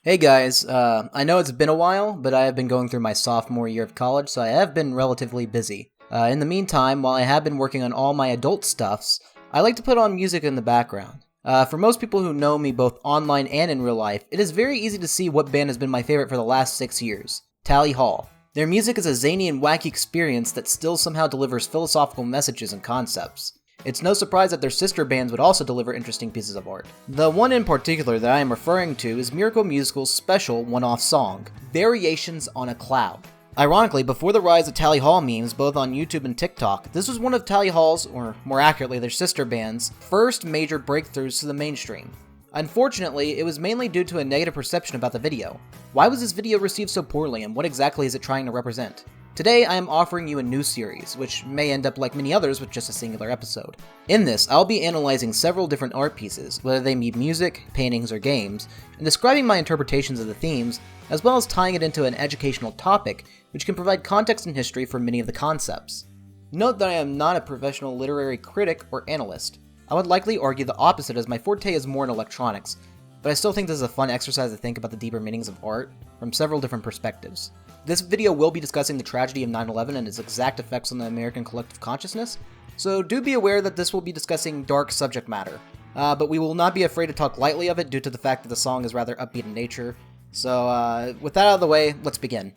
Hey guys, I know it's been a while, but I have been going through my sophomore year of college, so I have been relatively busy. In the meantime, while I have been working on all my adult stuffs, I like to put on music in the background. For most people who know me both online and in real life, it is very easy to see what band has been my favorite for the last 6 years. Tally Hall. Their music is a zany and wacky experience that still somehow delivers philosophical messages and concepts. It's no surprise that their sister bands would also deliver interesting pieces of art. The one in particular that I am referring to is Miracle Musical's special one-off song, Variations on a Cloud. Ironically, before the rise of Tally Hall memes both on YouTube and TikTok, this was one of Tally Hall's, or more accurately their sister band's, first major breakthroughs to the mainstream. Unfortunately, it was mainly due to a negative perception about the video. Why was this video received so poorly, and what exactly is it trying to represent? Today, I am offering you a new series, which may end up like many others with just a singular episode. In this, I'll be analyzing several different art pieces, whether they be music, paintings, or games, and describing my interpretations of the themes, as well as tying it into an educational topic, which can provide context and history for many of the concepts. Note that I am not a professional literary critic or analyst. I would likely argue the opposite, as my forte is more in electronics, but I still think this is a fun exercise to think about the deeper meanings of art from several different perspectives. This video will be discussing the tragedy of 9/11 and its exact effects on the American collective consciousness, so do be aware that this will be discussing dark subject matter, but we will not be afraid to talk lightly of it due to the fact that the song is rather upbeat in nature. So with that out of the way, let's begin.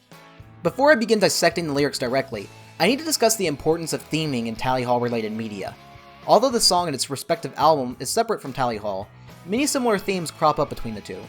Before I begin dissecting the lyrics directly, I need to discuss the importance of theming in Tally Hall related media. Although the song and its respective album is separate from Tally Hall, many similar themes crop up between the two.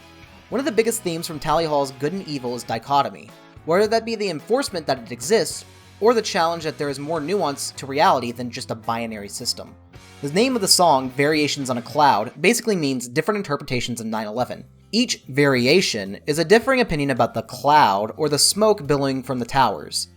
One of the biggest themes from Tally Hall's Good and Evil is dichotomy, whether that be the enforcement that it exists, or the challenge that there is more nuance to reality than just a binary system. The name of the song, Variations on a Cloud, basically means different interpretations of 9/11. Each variation is a differing opinion about the cloud or the smoke billowing from the towers.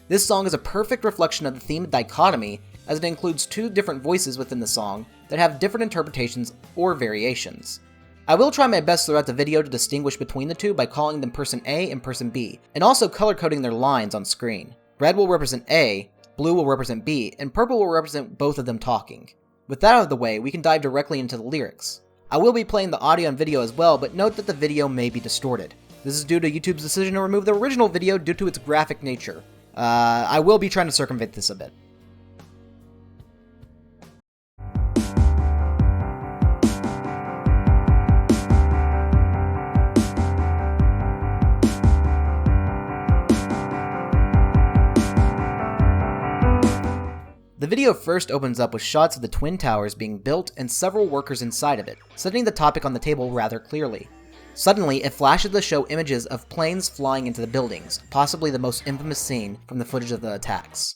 This song is a perfect reflection of the theme of dichotomy, as it includes two different voices within the song that have different interpretations or variations. I will try my best throughout the video to distinguish between the two by calling them Person A and Person B, and also color-coding their lines on screen. Red will represent A, blue will represent B, and purple will represent both of them talking. With that out of the way, we can dive directly into the lyrics. I will be playing the audio and video as well, but note that the video may be distorted. This is due to YouTube's decision to remove the original video due to its graphic nature. I will be trying to circumvent this a bit. The video first opens up with shots of the Twin Towers being built and several workers inside of it, setting the topic on the table rather clearly. Suddenly, it flashes to show images of planes flying into the buildings, possibly the most infamous scene from the footage of the attacks.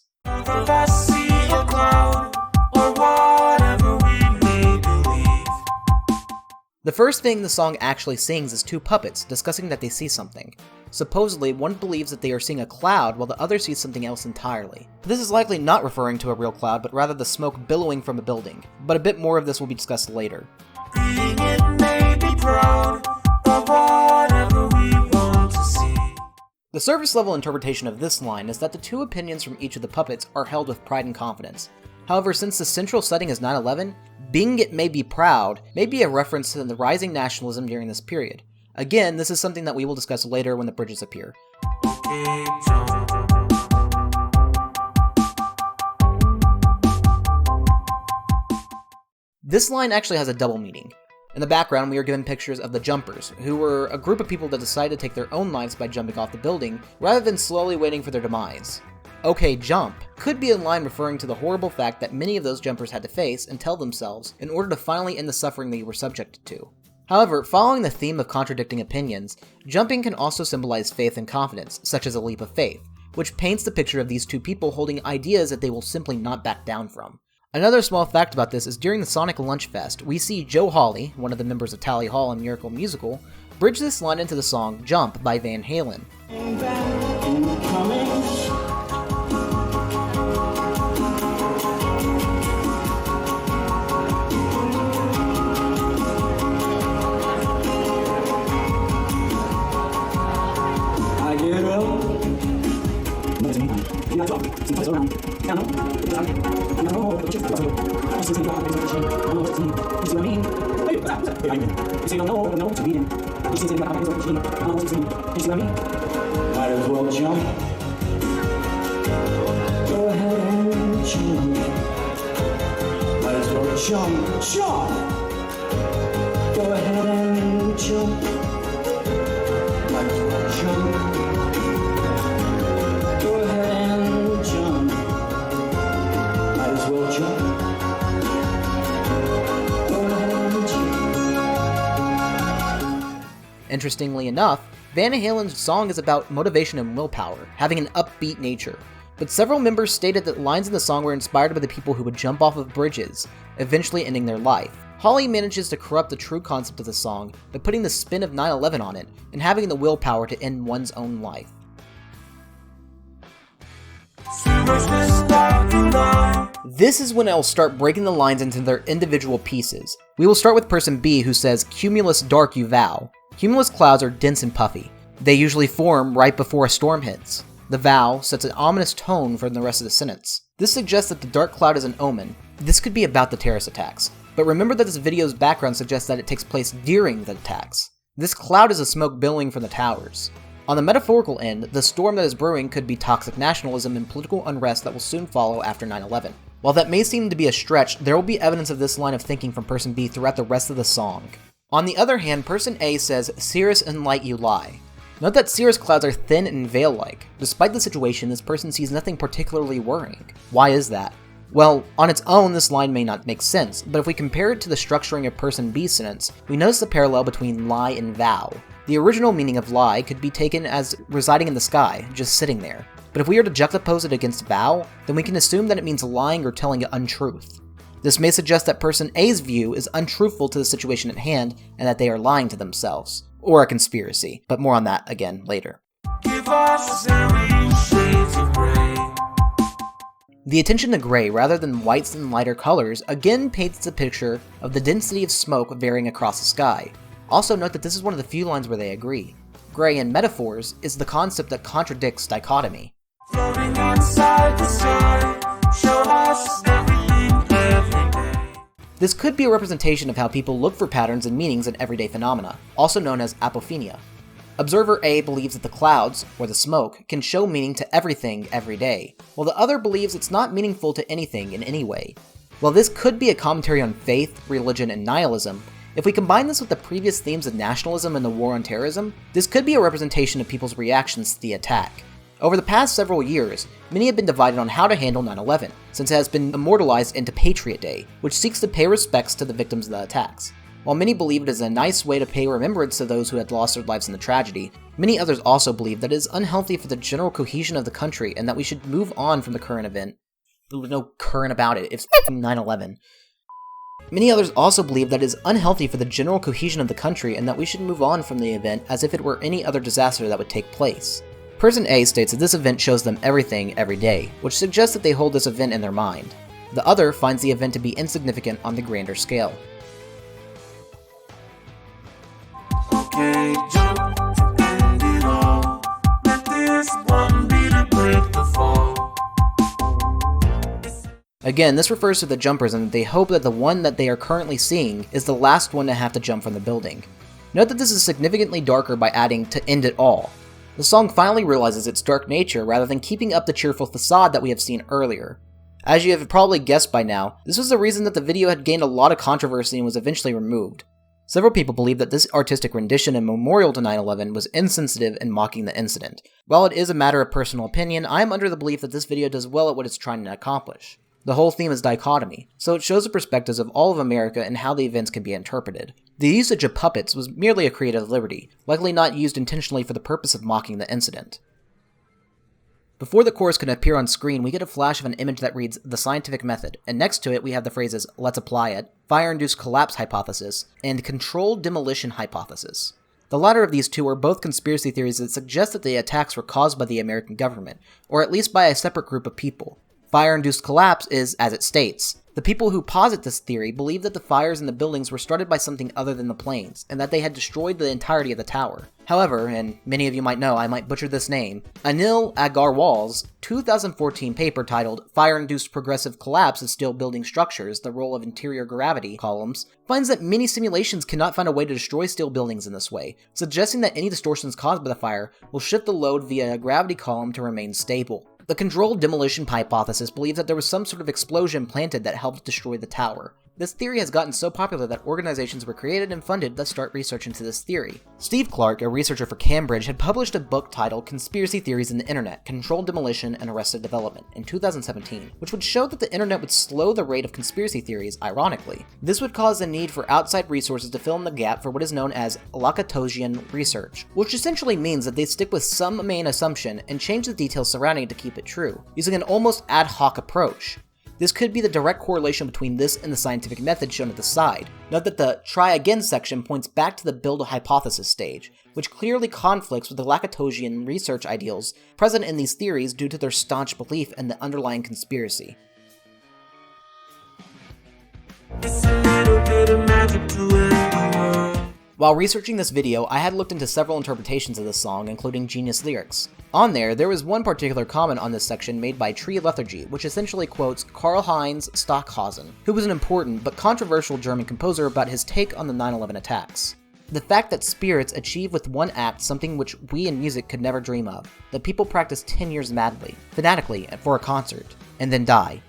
The first thing the song actually sings is two puppets discussing that they see something. Supposedly, one believes that they are seeing a cloud while the other sees something else entirely. This is likely not referring to a real cloud, but rather the smoke billowing from a building, but a bit more of this will be discussed later. The surface level interpretation of this line is that the two opinions from each of the puppets are held with pride and confidence. However, since the central setting is 9/11, being it may be proud may be a reference to the rising nationalism during this period. Again, this is something that we will discuss later when the bridges appear. This line actually has a double meaning. In the background, we are given pictures of the Jumpers, who were a group of people that decided to take their own lives by jumping off the building, rather than slowly waiting for their demise. Okay, jump could be a line referring to the horrible fact that many of those jumpers had to face and tell themselves in order to finally end the suffering they were subjected to. However, following the theme of contradicting opinions, jumping can also symbolize faith and confidence, such as a leap of faith, which paints the picture of these two people holding ideas that they will simply not back down from. Another small fact about this is during the Sonic Lunch Fest, we see Joe Hawley, one of the members of Tally Hall and Miracle Musical, bridge this line into the song Jump by Van Halen. Might as well jump. Go ahead and jump. Might as well jump. Go ahead and jump. Might as well jump. Go ahead and jump. Might as well jump. Go ahead and jump. Interestingly enough, Van Halen's song is about motivation and willpower, having an upbeat nature. But several members stated that lines in the song were inspired by the people who would jump off of bridges, eventually ending their life. Holly manages to corrupt the true concept of the song by putting the spin of 9/11 on it and having the willpower to end one's own life. This is when I'll start breaking the lines into their individual pieces. We will start with person B, who says, "Cumulus dark you vow." Cumulus clouds are dense and puffy. They usually form right before a storm hits. The vow sets an ominous tone for the rest of the sentence. This suggests that the dark cloud is an omen. This could be about the terrorist attacks. But remember that this video's background suggests that it takes place during the attacks. This cloud is a smoke billowing from the towers. On the metaphorical end, the storm that is brewing could be toxic nationalism and political unrest that will soon follow after 9/11. While that may seem to be a stretch, there will be evidence of this line of thinking from person B throughout the rest of the song. On the other hand, person A says, "Cirrus in light you lie." Note that cirrus clouds are thin and veil-like. Despite the situation, this person sees nothing particularly worrying. Why is that? Well, on its own, this line may not make sense, but if we compare it to the structuring of person B's sentence, we notice the parallel between lie and vow. The original meaning of lie could be taken as residing in the sky, just sitting there. But if we are to juxtapose it against vow, then we can assume that it means lying or telling an untruth. This may suggest that person A's view is untruthful to the situation at hand and that they are lying to themselves. Or a conspiracy, but more on that again later. The attention to gray rather than whites and lighter colors again paints a picture of the density of smoke varying across the sky. Also note that this is one of the few lines where they agree. Gray in metaphors is the concept that contradicts dichotomy. Floating outside the sun, show us everything every day. This could be a representation of how people look for patterns and meanings in everyday phenomena, also known as apophenia. Observer A believes that the clouds, or the smoke, can show meaning to everything every day, while the other believes it's not meaningful to anything in any way. While this could be a commentary on faith, religion, and nihilism, if we combine this with the previous themes of nationalism and the war on terrorism, this could be a representation of people's reactions to the attack. Over the past several years, many have been divided on how to handle 9/11, since it has been immortalized into Patriot Day, which seeks to pay respects to the victims of the attacks. While many believe it is a nice way to pay remembrance to those who had lost their lives in the tragedy, many others also believe that it is unhealthy for the general cohesion of the country and that we should move on from the current event. There's no current about it, it's 9/11. Many others also believe that it is unhealthy for the general cohesion of the country and that we should move on from the event as if it were any other disaster that would take place. Person A states that this event shows them everything every day, which suggests that they hold this event in their mind. The other finds the event to be insignificant on the grander scale. Okay, jump to end it all. Let this one be the break the fall. Again, this refers to the jumpers and they hope that the one that they are currently seeing is the last one to have to jump from the building. Note that this is significantly darker by adding "to end it all." The song finally realizes its dark nature rather than keeping up the cheerful facade that we have seen earlier. As you have probably guessed by now, this was the reason that the video had gained a lot of controversy and was eventually removed. Several people believe that this artistic rendition and memorial to 9/11 was insensitive and mocking the incident. While it is a matter of personal opinion, I am under the belief that this video does well at what it's trying to accomplish. The whole theme is dichotomy, so it shows the perspectives of all of America and how the events can be interpreted. The usage of puppets was merely a creative liberty, likely not used intentionally for the purpose of mocking the incident. Before the chorus can appear on screen, we get a flash of an image that reads, "The Scientific Method," and next to it we have the phrases, "Let's apply it," "Fire-induced collapse hypothesis," and "controlled demolition hypothesis." The latter of these two are both conspiracy theories that suggest that the attacks were caused by the American government, or at least by a separate group of people. Fire-induced collapse is, as it states, The people who posit this theory believe that the fires in the buildings were started by something other than the planes, and that they had destroyed the entirety of the tower. However, and many of you might know I might butcher this name, Anil Agarwal's 2014 paper titled Fire-Induced Progressive Collapse of Steel Building Structures, the Role of Interior Gravity Columns, finds that many simulations cannot find a way to destroy steel buildings in this way, suggesting that any distortions caused by the fire will shift the load via a gravity column to remain stable. The controlled demolition hypothesis believes that there was some sort of explosion planted that helped destroy the tower. This theory has gotten so popular that organizations were created and funded that start research into this theory. Steve Clark, a researcher for Cambridge, had published a book titled Conspiracy Theories in the Internet, Controlled Demolition and Arrested Development in 2017, which would show that the internet would slow the rate of conspiracy theories, ironically. This would cause the need for outside resources to fill in the gap for what is known as Lakatosian research, which essentially means that they stick with some main assumption and change the details surrounding it to keep it true, using an almost ad hoc approach. This could be the direct correlation between this and the scientific method shown at the side. Note that the try again section points back to the build a hypothesis stage, which clearly conflicts with the Lakatosian research ideals present in these theories due to their staunch belief in the underlying conspiracy. While researching this video, I had looked into several interpretations of this song, including Genius Lyrics. On there was one particular comment on this section made by Tree Lethargy, which essentially quotes Karl-Heinz Stockhausen, who was an important but controversial German composer about his take on the 9/11 attacks. The fact that spirits achieve with one act something which we in music could never dream of, that people practice 10 years madly, fanatically, for a concert, and then die.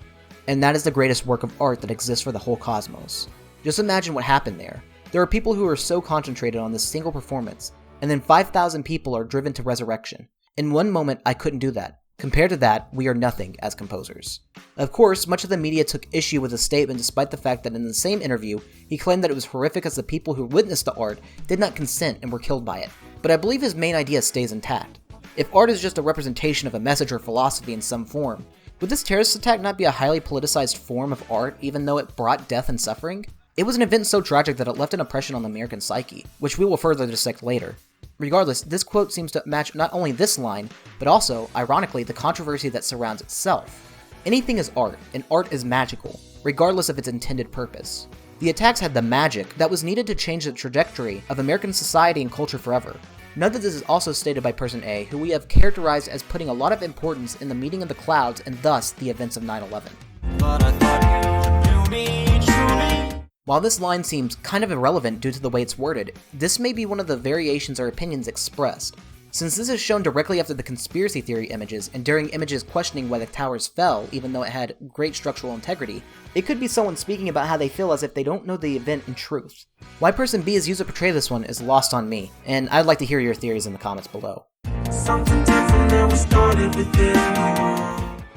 And that is the greatest work of art that exists for the whole cosmos. Just imagine what happened there. There are people who are so concentrated on this single performance, and then 5,000 people are driven to resurrection. In one moment, I couldn't do that. Compared to that, we are nothing as composers. Of course, much of the media took issue with the statement despite the fact that in the same interview, he claimed that it was horrific as the people who witnessed the art did not consent and were killed by it. But I believe his main idea stays intact. If art is just a representation of a message or philosophy in some form, would this terrorist attack not be a highly politicized form of art even though it brought death and suffering? It was an event so tragic that it left an impression on the American psyche, which we will further dissect later. Regardless, this quote seems to match not only this line, but also, ironically, the controversy that surrounds itself. Anything is art, and art is magical, regardless of its intended purpose. The attacks had the magic that was needed to change the trajectory of American society and culture forever. Note that this is also stated by Person A, who we have characterized as putting a lot of importance in the meeting of the clouds and thus the events of 9/11. But I thought you knew me truly. While this line seems kind of irrelevant due to the way it's worded, this may be one of the variations or opinions expressed. Since this is shown directly after the conspiracy theory images and during images questioning why the towers fell even though it had great structural integrity, it could be someone speaking about how they feel as if they don't know the event in truth. Why Person B is used to portray this one is lost on me, and I'd like to hear your theories in the comments below.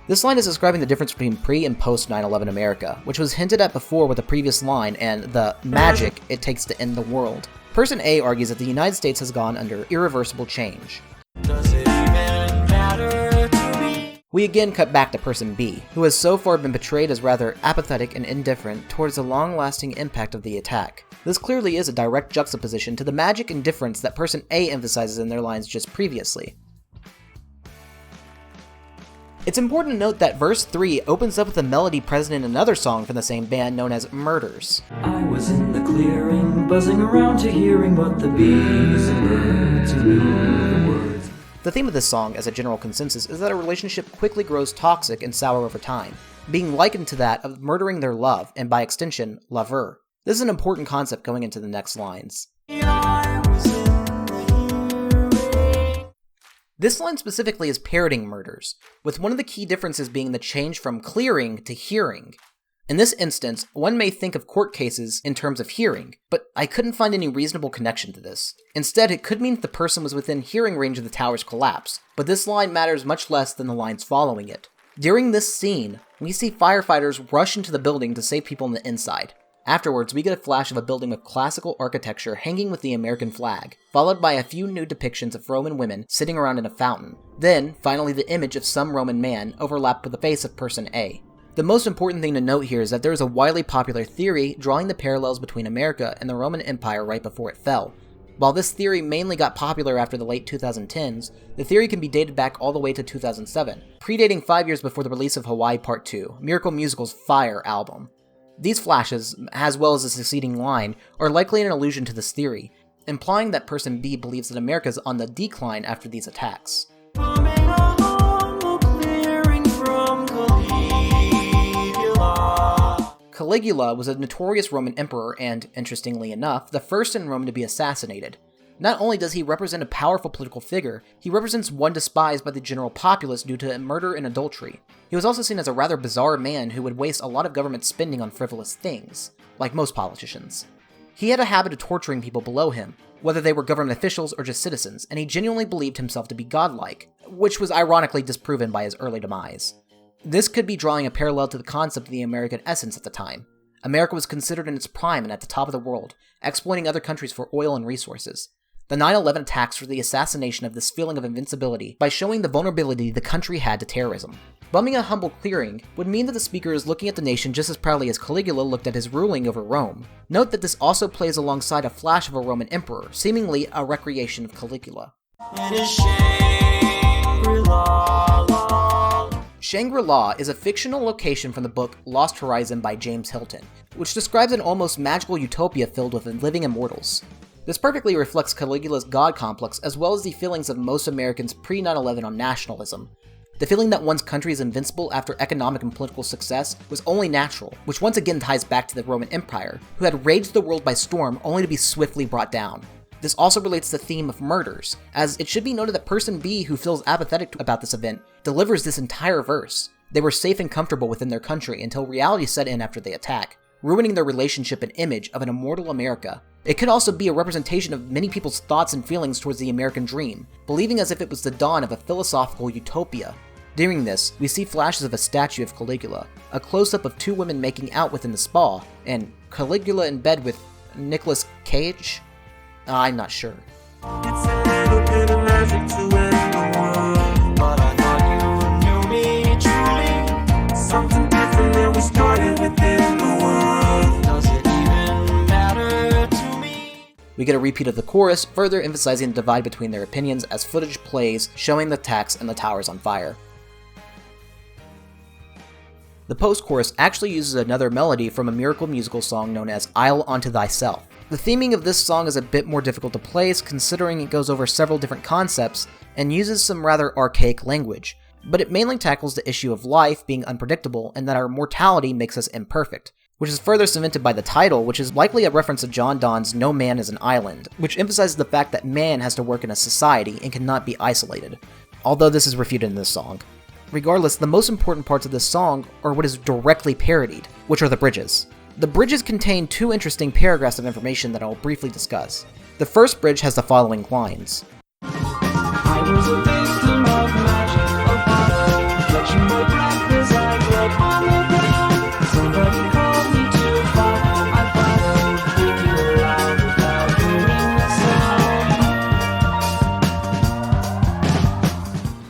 This line is describing the difference between pre- and post-9/11 America, which was hinted at before with the previous line and the magic it takes to end the world. Person A argues that the United States has gone under irreversible change. Does it even matter to me? We again cut back to Person B, who has so far been portrayed as rather apathetic and indifferent towards the long-lasting impact of the attack. This clearly is a direct juxtaposition to the magic and difference that Person A emphasizes in their lines just previously. It's important to note that verse 3 opens up with a melody present in another song from the same band known as Murders. I was in the clearing, buzzing around to hearing what the bees and birds who knew the words. The theme of this song, as a general consensus, is that a relationship quickly grows toxic and sour over time, being likened to that of murdering their love, and by extension, lover. This is an important concept going into the next lines. This line specifically is parroting Murders, with one of the key differences being the change from clearing to hearing. In this instance, one may think of court cases in terms of hearing, but I couldn't find any reasonable connection to this. Instead, it could mean that the person was within hearing range of the tower's collapse, but this line matters much less than the lines following it. During this scene, we see firefighters rush into the building to save people on the inside. Afterwards, we get a flash of a building with classical architecture hanging with the American flag, followed by a few nude depictions of Roman women sitting around in a fountain. Then, finally, the image of some Roman man overlapped with the face of Person A. The most important thing to note here is that there is a widely popular theory drawing the parallels between America and the Roman Empire right before it fell. While this theory mainly got popular after the late 2010s, the theory can be dated back all the way to 2007, predating 5 years before the release of Hawaii Part 2, Miracle Musical's Fire album. These flashes, as well as the succeeding line, are likely an allusion to this theory, implying that person B believes that America is on the decline after these attacks. Caligula was a notorious Roman emperor and, interestingly enough, the first in Rome to be assassinated. Not only does he represent a powerful political figure, he represents one despised by the general populace due to murder and adultery. He was also seen as a rather bizarre man who would waste a lot of government spending on frivolous things, like most politicians. He had a habit of torturing people below him, whether they were government officials or just citizens, and he genuinely believed himself to be godlike, which was ironically disproven by his early demise. This could be drawing a parallel to the concept of the American essence at the time. America was considered in its prime and at the top of the world, exploiting other countries for oil and resources. The 9/11 attacks were the assassination of this feeling of invincibility by showing the vulnerability the country had to terrorism. Bumming a humble clearing would mean that the speaker is looking at the nation just as proudly as Caligula looked at his ruling over Rome. Note that this also plays alongside a flash of a Roman emperor, seemingly a recreation of Caligula. Shangri-La is a fictional location from the book Lost Horizon by James Hilton, which describes an almost magical utopia filled with living immortals. This perfectly reflects Caligula's god complex as well as the feelings of most Americans pre-9/11 on nationalism. The feeling that one's country is invincible after economic and political success was only natural, which once again ties back to the Roman Empire, who had raged the world by storm only to be swiftly brought down. This also relates to the theme of murders, as it should be noted that person B, who feels apathetic about this event, delivers this entire verse. They were safe and comfortable within their country until reality set in after the attack, ruining their relationship and image of an immortal America. It could also be a representation of many people's thoughts and feelings towards the American dream, believing as if it was the dawn of a philosophical utopia. During this, we see flashes of a statue of Caligula, a close-up of two women making out within the spa, and Caligula in bed with Nicolas Cage? I'm not sure. It's a little bit of magic to end the world, but I thought you knew me truly. Something different than we started within the world. Does it even matter to me? We get a repeat of the chorus, further emphasizing the divide between their opinions as footage plays, showing the attacks and the towers on fire. The post-chorus actually uses another melody from a Miracle musical song known as Isle Unto Thyself. The theming of this song is a bit more difficult to place considering it goes over several different concepts and uses some rather archaic language, but it mainly tackles the issue of life being unpredictable and that our mortality makes us imperfect, which is further cemented by the title, which is likely a reference to John Donne's No Man is an Island, which emphasizes the fact that man has to work in a society and cannot be isolated, although this is refuted in this song. Regardless, the most important parts of this song are what is directly parodied, which are the bridges. The bridges contain two interesting paragraphs of information that I'll briefly discuss. The first bridge has the following lines. I was a victim of magic, of power, clutching my breath as I bled on the ground. Somebody called me to follow, I followed, thinking aloud without hearing the sound.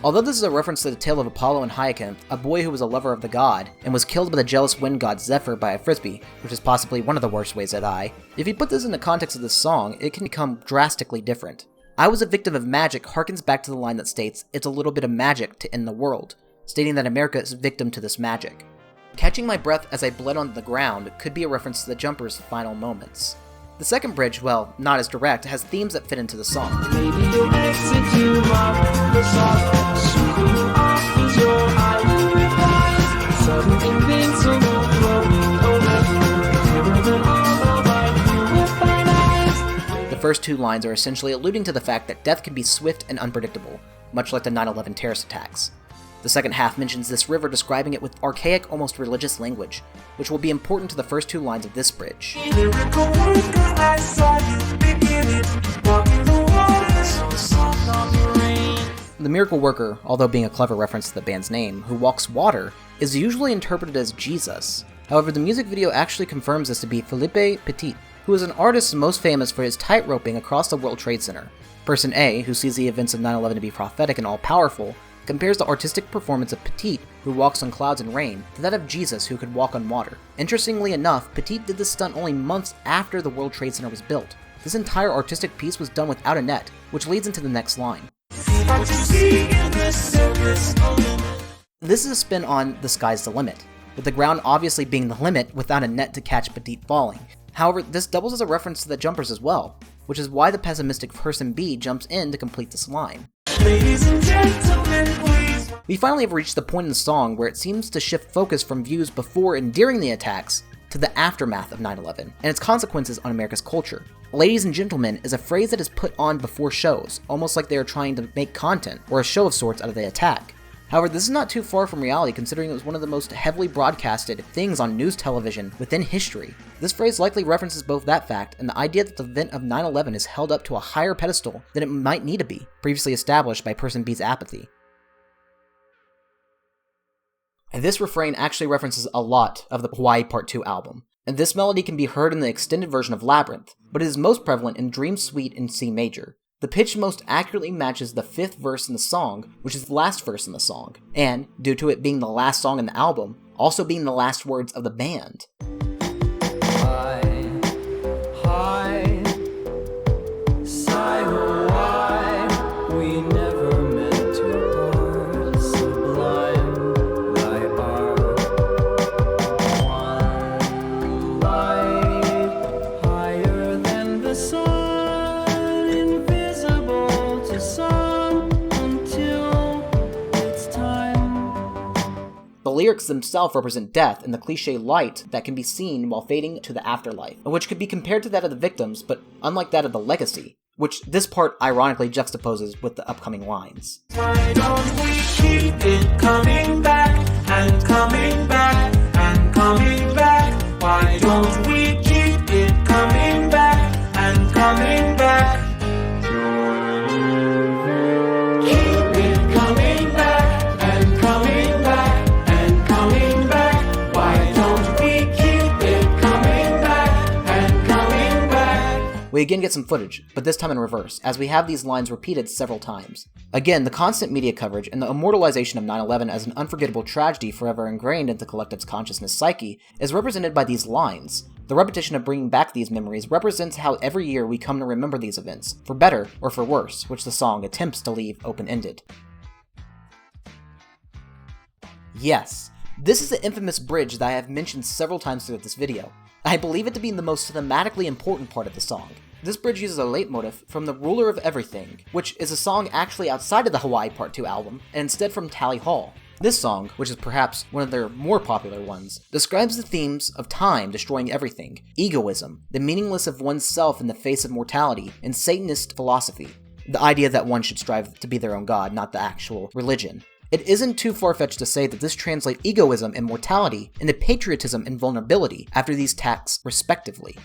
Although this is a reference to the tale of Apollo and Hyacinth, a boy who was a lover of the god, and was killed by the jealous wind god Zephyr by a frisbee, which is possibly one of the worst ways to die, if you put this in the context of this song, it can become drastically different. I was a victim of magic harkens back to the line that states, it's a little bit of magic to end the world, stating that America is victim to this magic. Catching my breath as I bled on the ground could be a reference to the Jumper's final moments. The second bridge, well, not as direct, has themes that fit into the song. Maybe you'll exit tomorrow, the sorrow, soon offers your island with eyes, sudden invincible flowing over, clearer than all the light you with thine eyes. The first two lines are essentially alluding to the fact that death can be swift and unpredictable, much like the 9/11 terrorist attacks. The second half mentions this river, describing it with archaic, almost religious language, which will be important to the first two lines of this bridge. Miracle worker, I saw you begin it, walking the waters so soft on the rain. The Miracle Worker, although being a clever reference to the band's name, who walks water, is usually interpreted as Jesus. However, the music video actually confirms this to be Philippe Petit, who is an artist most famous for his tight-roping across the World Trade Center. Person A, who sees the events of 9/11 to be prophetic and all-powerful, compares the artistic performance of Petit, who walks on clouds and rain, to that of Jesus, who could walk on water. Interestingly enough, Petit did this stunt only months after the World Trade Center was built. This entire artistic piece was done without a net, which leads into the next line. This is a spin on The Sky's the Limit. with the ground obviously being the limit without a net to catch Petite falling. However, this doubles as a reference to the jumpers as well, which is why the pessimistic person B jumps in to complete this line. Ladies and gentlemen, please. We finally have reached the point in the song where it seems to shift focus from views before and during the attacks to the aftermath of 9/11 and its consequences on America's culture. Ladies and gentlemen is a phrase that is put on before shows, almost like they are trying to make content or a show of sorts out of the attack. However, this is not too far from reality considering it was one of the most heavily broadcasted things on news television within history. This phrase likely references both that fact and the idea that the event of 9/11 is held up to a higher pedestal than it might need to be, previously established by Person B's apathy. And this refrain actually references a lot of the Hawaii Part 2 album, and this melody can be heard in the extended version of Labyrinth, but it is most prevalent in Dream Suite in C major. The pitch most accurately matches the 5th verse in the song, which is the last verse in the song, and, due to it being the last song in the album, also being the last words of the band. The lyrics themselves represent death and the cliche light that can be seen while fading to the afterlife, which could be compared to that of the victims, but unlike that of the legacy, which this part ironically juxtaposes with the upcoming lines. Why don't we keep it coming back and coming back and coming back? Why don't we keep it coming back and coming back? Keep it coming back and coming back and coming back. Why don't we keep it coming back and coming back? We again get some footage, but this time in reverse, as we have these lines repeated several times. Again, the constant media coverage and the immortalization of 9/11 as an unforgettable tragedy forever ingrained into the collective's consciousness psyche is represented by these lines. The repetition of bringing back these memories represents how every year we come to remember these events, for better or for worse, which the song attempts to leave open-ended. Yes, this is the infamous bridge that I have mentioned several times throughout this video. I believe it to be the most thematically important part of the song. This bridge uses a leitmotif from The Ruler of Everything, which is a song actually outside of the Hawaii Part 2 album, and instead from Tally Hall. This song, which is perhaps one of their more popular ones, describes the themes of time destroying everything, egoism, the meaninglessness of oneself in the face of mortality, and Satanist philosophy. The idea that one should strive to be their own god, not the actual religion. It isn't too far-fetched to say that this translates egoism and mortality into patriotism and vulnerability after these attacks, respectively.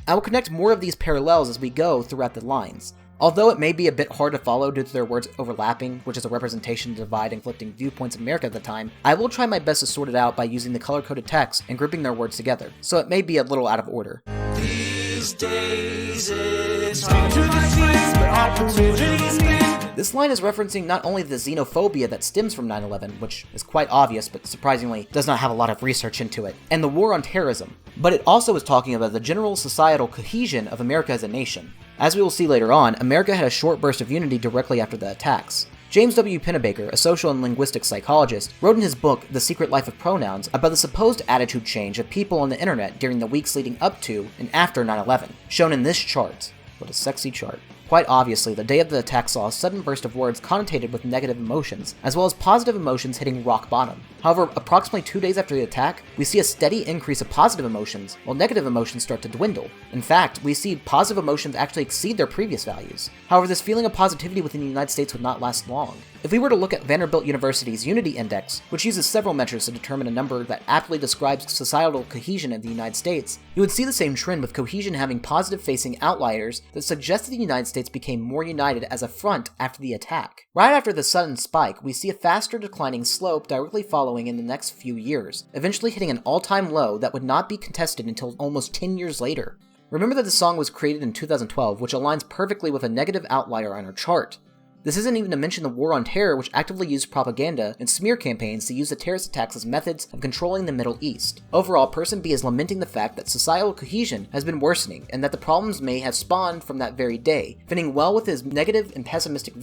I will connect more of these parallels as we go throughout the lines. Although it may be a bit hard to follow due to their words overlapping, which is a representation of divide and conflicting viewpoints in America at the time, I will try my best to sort it out by using the color-coded text and grouping their words together, so it may be a little out of order. These days it's hard to seize, but opportunities may. This line is referencing not only the xenophobia that stems from 9/11, which is quite obvious but surprisingly does not have a lot of research into it, and the war on terrorism, but it also is talking about the general societal cohesion of America as a nation. As we will see later on, America had a short burst of unity directly after the attacks. James W. Pennebaker, a social and linguistic psychologist, wrote in his book The Secret Life of Pronouns about the supposed attitude change of people on the internet during the weeks leading up to and after 9/11, shown in this chart. What a sexy chart. Quite obviously, the day of the attack saw a sudden burst of words connotated with negative emotions, as well as positive emotions hitting rock bottom. However, approximately 2 days after the attack, we see a steady increase of positive emotions, while negative emotions start to dwindle. In fact, we see positive emotions actually exceed their previous values. However, this feeling of positivity within the United States would not last long. If we were to look at Vanderbilt University's Unity Index, which uses several measures to determine a number that aptly describes societal cohesion in the United States, you would see the same trend with cohesion having positive-facing outliers that suggest that the United States became more united as a front after the attack. Right after the sudden spike, we see a faster declining slope directly following in the next few years, eventually hitting an all-time low that would not be contested until almost 10 years later. Remember that the song was created in 2012, which aligns perfectly with a negative outlier on our chart. This isn't even to mention the war on terror, which actively used propaganda and smear campaigns to use the terrorist attacks as methods of controlling the Middle East. Overall, Person B is lamenting the fact that societal cohesion has been worsening, and that the problems may have spawned from that very day, fitting well with his negative and pessimistic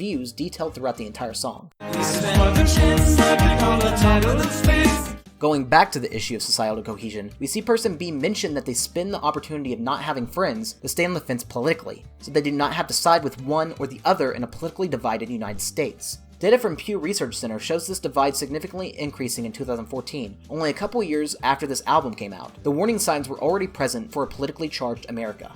Going back to the issue of societal cohesion, we see person B mention that they spin the opportunity of not having friends to stay on the fence politically, so they do not have to side with one or the other in a politically divided United States. Data from Pew Research Center shows this divide significantly increasing in 2014, only a couple years after this album came out. The warning signs were already present for a politically charged America.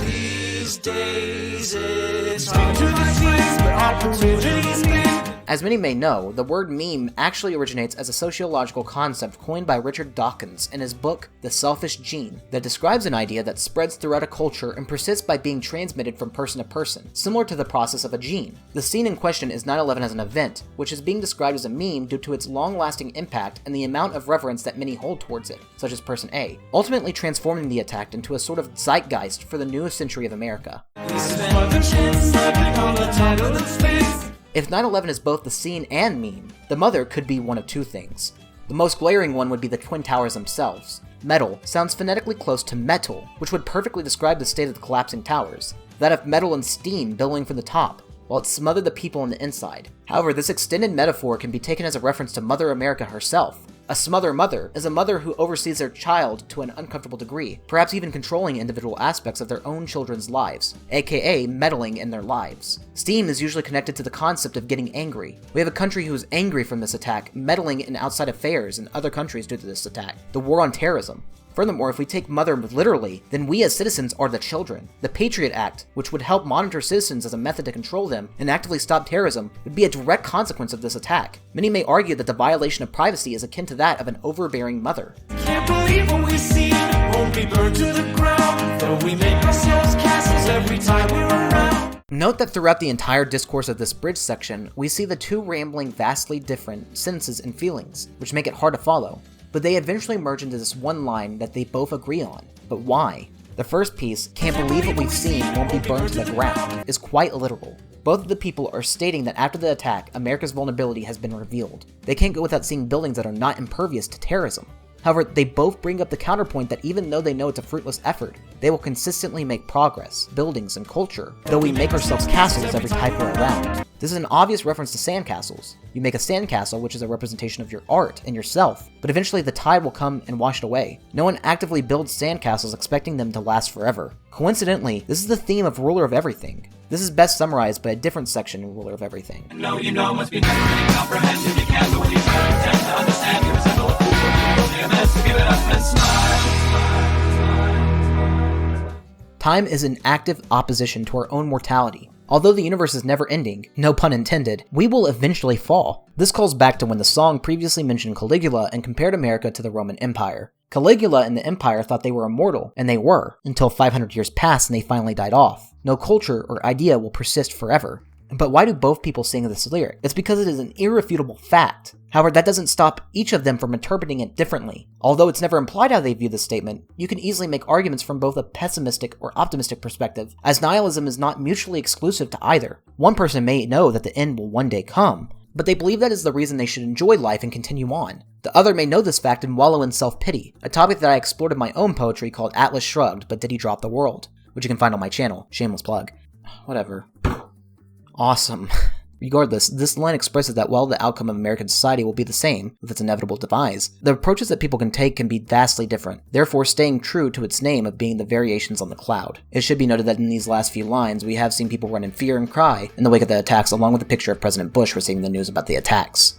These days it's hard to seize, but opportunities mean. As many may know, the word meme actually originates as a sociological concept coined by Richard Dawkins in his book The Selfish Gene that describes an idea that spreads throughout a culture and persists by being transmitted from person to person, similar to the process of a gene. The scene in question is 9/11 as an event, which is being described as a meme due to its long-lasting impact and the amount of reverence that many hold towards it, such as person A, ultimately transforming the attack into a sort of zeitgeist for the newest century of America. If 9/11 is both the scene and meme, the mother could be one of two things. The most glaring one would be the Twin Towers themselves. Metal sounds phonetically close to metal, which would perfectly describe the state of the collapsing towers. That of metal and steam billowing from the top, while it smothered the people on the inside. However, this extended metaphor can be taken as a reference to Mother America herself. A smother mother is a mother who oversees their child to an uncomfortable degree, perhaps even controlling individual aspects of their own children's lives, aka meddling in their lives. Steam is usually connected to the concept of getting angry. We have a country who is angry from this attack, meddling in outside affairs in other countries due to this attack. The war on terrorism. Furthermore, if we take mother literally, then we as citizens are the children. The Patriot Act, which would help monitor citizens as a method to control them and actively stop terrorism, would be a direct consequence of this attack. Many may argue that the violation of privacy is akin to that of an overbearing mother. Can't believe what we see, won't be burned to the ground, though we make ourselves castles every time we're around. Note that throughout the entire discourse of this bridge section, we see the two rambling vastly different sentences and feelings, which make it hard to follow. But they eventually merge into this one line that they both agree on. But why? The first piece, can't believe what we've seen won't be burned to the ground, is quite literal. Both of the people are stating that after the attack, America's vulnerability has been revealed. They can't go without seeing buildings that are not impervious to terrorism. However, they both bring up the counterpoint that even though they know it's a fruitless effort, they will consistently make progress, buildings, and culture, though we make ourselves castles every time we're around. This is an obvious reference to sandcastles. You make a sandcastle, which is a representation of your art and yourself, but eventually the tide will come and wash it away. No one actively builds sandcastles expecting them to last forever. Coincidentally, this is the theme of Ruler of Everything. This is best summarized by a different section in Ruler of Everything. No, you know, must be never really comprehended. You can't believe you pretend to understand. You resemble a fool. Give it up and slide. Time is in active opposition to our own mortality. Although the universe is never ending, no pun intended, we will eventually fall. This calls back to when the song previously mentioned Caligula and compared America to the Roman Empire. Caligula and the Empire thought they were immortal, and they were, until 500 years passed and they finally died off. No culture or idea will persist forever. But why do both people sing this lyric? It's because it is an irrefutable fact. However, that doesn't stop each of them from interpreting it differently. Although it's never implied how they view this statement, you can easily make arguments from both a pessimistic or optimistic perspective, as nihilism is not mutually exclusive to either. One person may know that the end will one day come, but they believe that is the reason they should enjoy life and continue on. The other may know this fact and wallow in self-pity, a topic that I explored in my own poetry called Atlas Shrugged, But Did He Drop the World, which you can find on my channel. Shameless plug. Whatever. Awesome. Regardless, this line expresses that while the outcome of American society will be the same, with its inevitable demise, the approaches that people can take can be vastly different, therefore staying true to its name of being the variations on the cloud. It should be noted that in these last few lines, we have seen people run in fear and cry in the wake of the attacks, along with a picture of President Bush receiving the news about the attacks.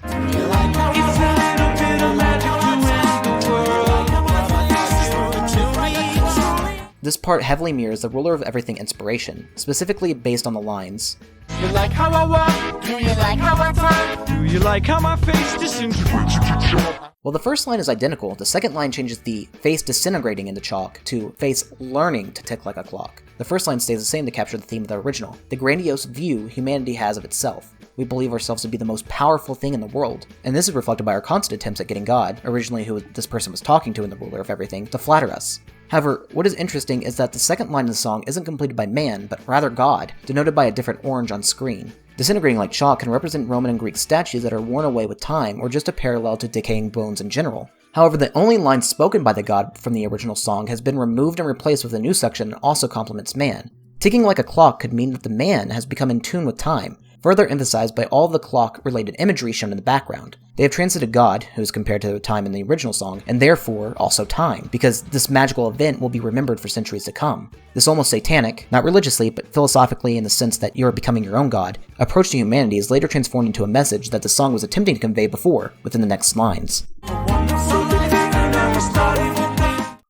This part heavily mirrors the Ruler of Everything inspiration, specifically based on the lines, You like how I walk? Do you like how I talk? Do you like how my face disintegrates into chalk? While the first line is identical, the second line changes the face disintegrating into chalk to face learning to tick like a clock. The first line stays the same to capture the theme of the original, the grandiose view humanity has of itself. We believe ourselves to be the most powerful thing in the world, and this is reflected by our constant attempts at getting God, originally who this person was talking to in the Ruler of Everything, to flatter us. However, what is interesting is that the second line of the song isn't completed by man, but rather God, denoted by a different orange on screen. Disintegrating like chalk can represent Roman and Greek statues that are worn away with time, or just a parallel to decaying bones in general. However, the only line spoken by the god from the original song has been removed and replaced with a new section that also complements man. Ticking like a clock could mean that the man has become in tune with time, further emphasized by all the clock-related imagery shown in the background. They have translated God, who is compared to time in the original song, and therefore also time, because this magical event will be remembered for centuries to come. This almost satanic, not religiously but philosophically in the sense that you are becoming your own god, approach to humanity is later transformed into a message that the song was attempting to convey before, within the next lines.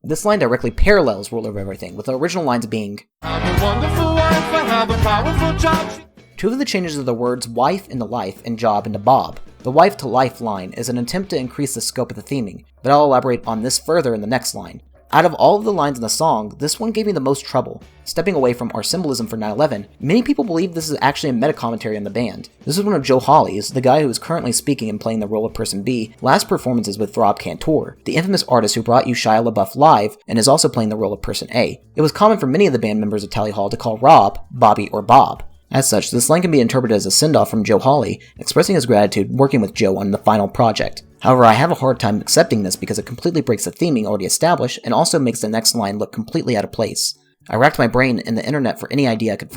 This line directly parallels Ruler of Everything, with the original lines being, I'm a wonderful wife, I have a powerful job. Two of the changes of the words wife into life and job into Bob. The wife to life line is an attempt to increase the scope of the theming, but I'll elaborate on this further in the next line. Out of all of the lines in the song, this one gave me the most trouble. Stepping away from our symbolism for 9/11, many people believe this is actually a meta-commentary on the band. This is one of Joe Hawley's, the guy who is currently speaking and playing the role of Person B, last performances with Rob Cantor, the infamous artist who brought you Shia LaBeouf live and is also playing the role of Person A. It was common for many of the band members of Tally Hall to call Rob, Bobby, or Bob. As such, this line can be interpreted as a send-off from Joe Hawley, expressing his gratitude working with Joe on the final project. However, I have a hard time accepting this because it completely breaks the theming already established and also makes the next line look completely out of place. I racked my brain in the internet for any idea I could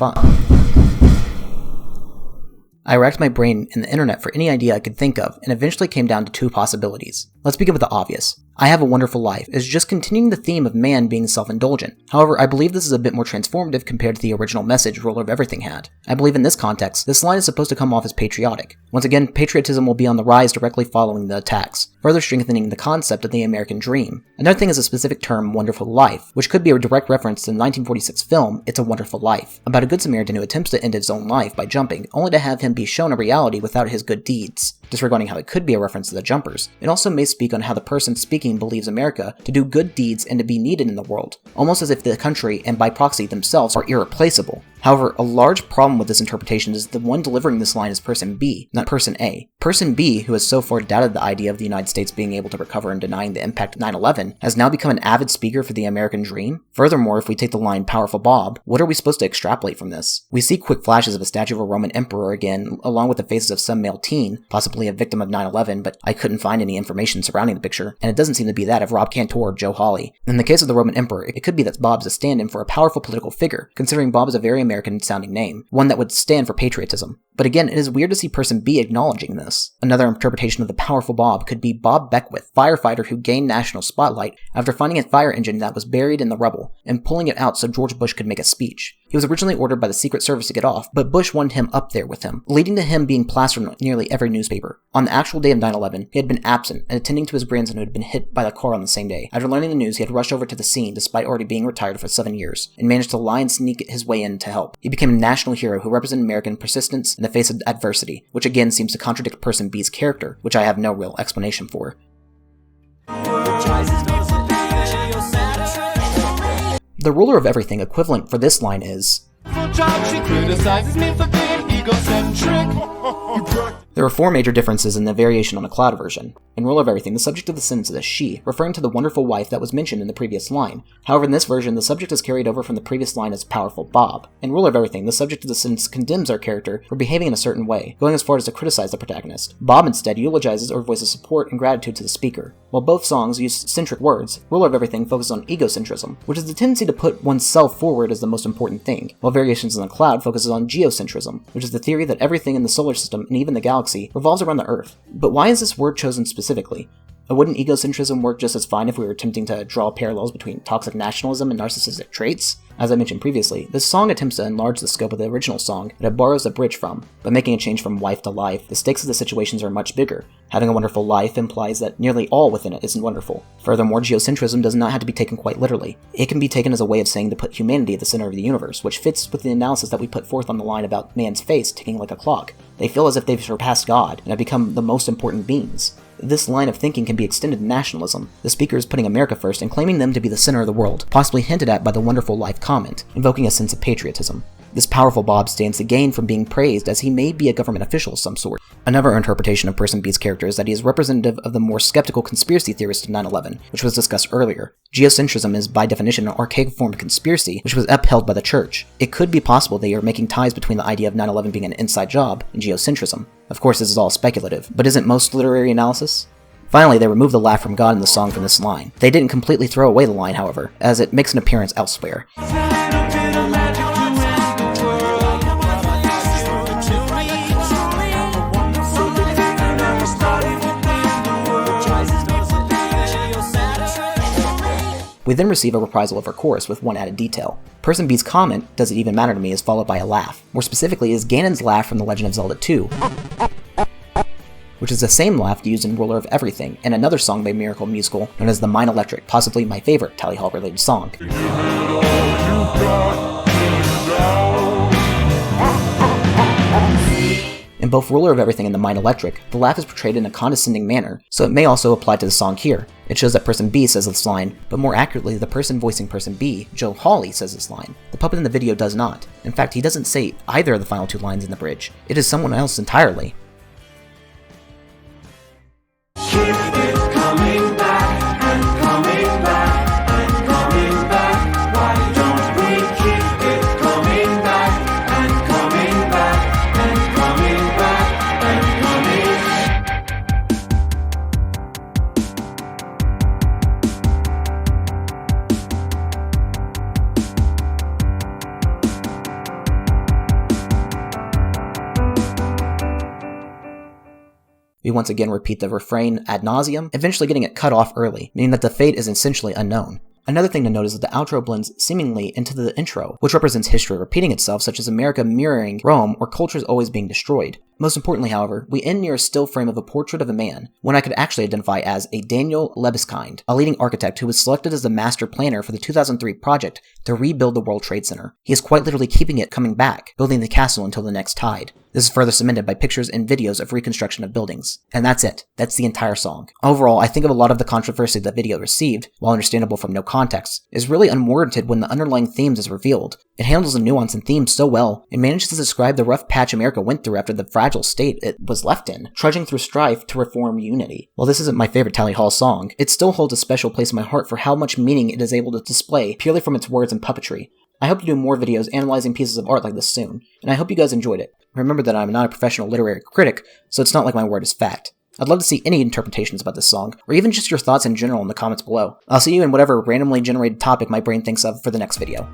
think of, and eventually came down to two possibilities. Let's begin with the obvious. I Have a Wonderful Life is just continuing the theme of man being self-indulgent. However, I believe this is a bit more transformative compared to the original message Ruler of Everything had. I believe in this context, this line is supposed to come off as patriotic. Once again, patriotism will be on the rise directly following the attacks, further strengthening the concept of the American dream. Another thing is a specific term, Wonderful Life, which could be a direct reference to the 1946 film It's a Wonderful Life, about a good Samaritan who attempts to end his own life by jumping, only to have him be shown a reality without his good deeds. Disregarding how it could be a reference to the jumpers, it also may speak on how the person speaking believes America to do good deeds and to be needed in the world, almost as if the country and by proxy themselves are irreplaceable. However, a large problem with this interpretation is the one delivering this line is Person B, not Person A. Person B, who has so far doubted the idea of the United States being able to recover and denying the impact of 9/11, has now become an avid speaker for the American dream. Furthermore, if we take the line Powerful Bob, what are we supposed to extrapolate from this? We see quick flashes of a statue of a Roman emperor again, along with the faces of some male teen, possibly a victim of 9/11, but I couldn't find any information surrounding the picture, and it doesn't seem to be that of Rob Cantor or Joe Hawley. In the case of the Roman emperor, it could be that Bob's a stand-in for a powerful political figure, considering Bob is a very American-sounding name, one that would stand for patriotism. But again, it is weird to see Person B acknowledging this. Another interpretation of the Powerful Bob could be Bob Beckwith, firefighter who gained national spotlight after finding a fire engine that was buried in the rubble, and pulling it out so George Bush could make a speech. He was originally ordered by the Secret Service to get off, but Bush wanted him up there with him, leading to him being plastered on nearly every newspaper. On the actual day of 9/11, he had been absent and attending to his grandson who had been hit by the car on the same day. After learning the news, he had rushed over to the scene despite already being retired for 7 years, and managed to lie and sneak his way in to help. He became a national hero who represented American persistence in the face of adversity, which again seems to contradict Person B's character, which I have no real explanation for. The Ruler of Everything equivalent for this line is, She criticizes me for being egocentric. There are four major differences in the variation on a cloud version. In Ruler of Everything, the subject of the sentence is a she, referring to the wonderful wife that was mentioned in the previous line. However, in this version, the subject is carried over from the previous line as Powerful Bob. In Ruler of Everything, the subject of the sentence condemns our character for behaving in a certain way, going as far as to criticize the protagonist. Bob instead eulogizes or voices support and gratitude to the speaker. While both songs use centric words, Ruler of Everything focuses on egocentrism, which is the tendency to put oneself forward as the most important thing, while Variations on the Cloud focuses on geocentrism, which is the theory that everything in the solar system and even the galaxy revolves around the Earth. But why is this word chosen specifically? Wouldn't egocentrism work just as fine if we were attempting to draw parallels between toxic nationalism and narcissistic traits? As I mentioned previously, this song attempts to enlarge the scope of the original song that it borrows a bridge from. By making a change from wife to life, the stakes of the situations are much bigger. Having a wonderful life implies that nearly all within it isn't wonderful. Furthermore, geocentrism does not have to be taken quite literally. It can be taken as a way of saying to put humanity at the center of the universe, which fits with the analysis that we put forth on the line about man's face ticking like a clock. They feel as if they've surpassed God and have become the most important beings. This line of thinking can be extended to nationalism. The speaker is putting America first and claiming them to be the center of the world, possibly hinted at by the wonderful life comment, invoking a sense of patriotism. This Powerful Bob stands to gain from being praised as he may be a government official of some sort. Another interpretation of Person B's character is that he is representative of the more skeptical conspiracy theorists of 9/11, which was discussed earlier. Geocentrism is by definition an archaic form of conspiracy which was upheld by the church. It could be possible they are making ties between the idea of 9/11 being an inside job and geocentrism. Of course, this is all speculative, but isn't most literary analysis? Finally, they removed the laugh from God in the song from this line. They didn't completely throw away the line, however, as it makes an appearance elsewhere. We then receive a reprisal of her chorus with one added detail. Person B's comment, "Does it even matter to me?" is followed by a laugh. More specifically is Ganon's laugh from The Legend of Zelda 2, which is the same laugh used in Ruler of Everything, and another song by Miracle Musical known as the Mine Electric, possibly my favorite Tally Hall related song. In both Ruler of Everything and the Mine Electric, the laugh is portrayed in a condescending manner, so it may also apply to the song here. It shows that Person B says this line, but more accurately, the person voicing Person B, Joe Hawley, says this line. The puppet in the video does not. In fact, he doesn't say either of the final two lines in the bridge. It is someone else entirely. We once again repeat the refrain ad nauseum, eventually getting it cut off early, meaning that the fate is essentially unknown. Another thing to note is that the outro blends seemingly into the intro, which represents history repeating itself, such as America mirroring Rome or cultures always being destroyed. Most importantly, however, we end near a still frame of a portrait of a man, one I could actually identify as a Daniel Libeskind, a leading architect who was selected as the master planner for the 2003 project to rebuild the World Trade Center. He is quite literally keeping it coming back, building the castle until the next tide. This is further cemented by pictures and videos of reconstruction of buildings. And that's it. That's the entire song. Overall, I think of a lot of the controversy that video received, while understandable from no context, is really unwarranted when the underlying themes is revealed. It handles the nuance and themes so well, and manages to describe the rough patch America went through after the fragile state it was left in, trudging through strife to reform unity. While this isn't my favorite Tally Hall song, it still holds a special place in my heart for how much meaning it is able to display purely from its words and puppetry. I hope to do more videos analyzing pieces of art like this soon, and I hope you guys enjoyed it. Remember that I'm not a professional literary critic, so it's not like my word is fact. I'd love to see any interpretations about this song, or even just your thoughts in general in the comments below. I'll see you in whatever randomly generated topic my brain thinks of for the next video.